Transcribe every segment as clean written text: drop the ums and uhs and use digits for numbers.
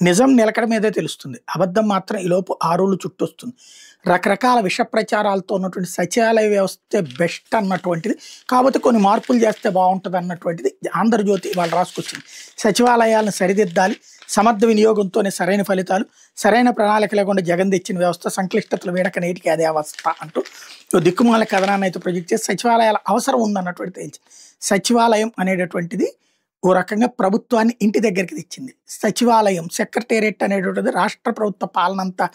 నిజం నిలకడ మీదే తెలుస్తుంది. అబద్ధం మాత్రం ఈలోపు ఆరులు చుట్టొస్తుంది. రకరకాల విష ప్రచారాలతో ఉన్నటువంటి సచివాలయ వ్యవస్థే బెస్ట్ అన్నటువంటిది. కాపోతే కొన్ని మార్పులు చేస్తే బావుంటదన్నటువంటిది 'ఆంధ్రజ్యోతి' ఇవాళ రాసుకొచ్చింది. సచివాలయాలను సరిదిద్దాలి. సమర్థ వినియోగంతోనే సరైన ఫలితాలు. సరైన ప్రణాళిక లేకుండా జగన్ తెచ్చిన వ్యవస్థ సంక్లిష్టతలు వీడక నేటికి అదే అవస్థ అంటూ ఓ దిక్కుమాల కథనాన్ని అయితే ప్రొజెక్ట్ చేసి సచివాలయాల అవసరం ఉందన్నటువంటిది తేల్చింది. సచివాలయం అనేటటువంటిది ఓ రకంగా ప్రభుత్వాన్ని ఇంటి దగ్గరికి తెచ్చింది. సచివాలయం, సెక్రటేరియట్ అనేటువంటిది రాష్ట్ర ప్రభుత్వ పాలనంతా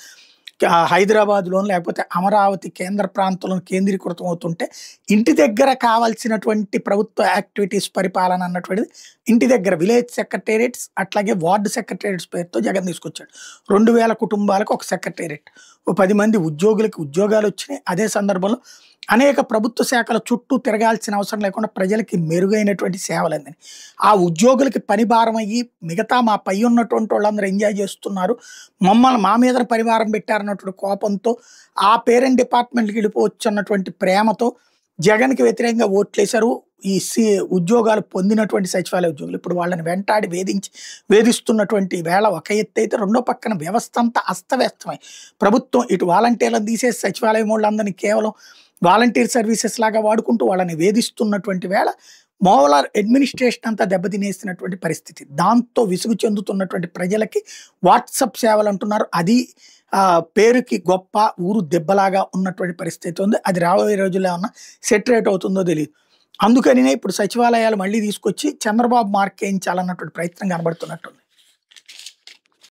హైదరాబాద్‌లోను లేకపోతే అమరావతి కేంద్ర ప్రాంతంలో కేంద్రీకృతం అవుతుంటే, ఇంటి దగ్గర కావాల్సినటువంటి ప్రభుత్వ యాక్టివిటీస్ పరిపాలన అన్నటువంటిది ఇంటి దగ్గర విలేజ్ సెక్రటేరియట్స్ అట్లాగే వార్డ్ సెక్రటేరియట్స్ పేరుతో జగన్ తీసుకొచ్చాడు. 2000 కుటుంబాలకు ఒక సెక్రటేరియట్. ఓ 10 మంది ఉద్యోగులకి ఉద్యోగాలొచ్చినాయి. అదే సందర్భంలో అనేక ప్రభుత్వ శాఖల చుట్టూ తిరగాల్సిన అవసరం లేకుండా ప్రజలకి మెరుగైనటువంటి సేవలందినాయి. ఆ ఉద్యోగులకి పని భారమయ్యి మిగతా మా పై ఉన్నటువంటి వాళ్ళందరూ ఎంజాయ్ చేస్తున్నారు. మా మీద పరివారం పెట్టారన్నటువంటి కోపంతో ఆ పేరెంట్ డిపార్ట్మెంట్‌కి వెళ్ళిపోవచ్చు అన్నటువంటి ప్రేమతో జగన్‌కి వ్యతిరేకంగా ఓట్లేశారు. ఈ ఉద్యోగాలు పొందినటువంటి సచివాలయ ఉద్యోగులు. ఇప్పుడు వాళ్ళని వెంటాడి వేధిస్తున్నటువంటి వేళ ఒక ఎత్తైతే, రెండో పక్కన వ్యవస్థ అంతా అస్తవ్యస్తమై ప్రభుత్వం ఇటు వాలంటీర్లను తీసేసి సచివాలయం వాళ్ళందరినీ కేవలం వాలంటీర్ సర్వీసెస్ లాగా వాడుకుంటూ వాళ్ళని వేధిస్తున్నటువంటి వేళ మోవలార్ అడ్మినిస్ట్రేషన్ అంతా దెబ్బతినేసినటువంటి పరిస్థితి. దాంతో విసుగు చెందుతున్నటువంటి ప్రజలకి వాట్సాప్ సేవలు అంటున్నారు. అది పేరుకి గొప్ప, ఊరు దెబ్బలాగా ఉన్నటువంటి పరిస్థితి ఉంది. అది రాబోయే రోజుల్లో ఏమన్నా సెటరేట్ అవుతుందో తెలియదు. అందుకనినే ఇప్పుడు సచివాలయాలు మళ్ళీ తీసుకొచ్చి చంద్రబాబు మార్క్ వేయించాలన్నటువంటి ప్రయత్నం కనబడుతున్నట్టుంది.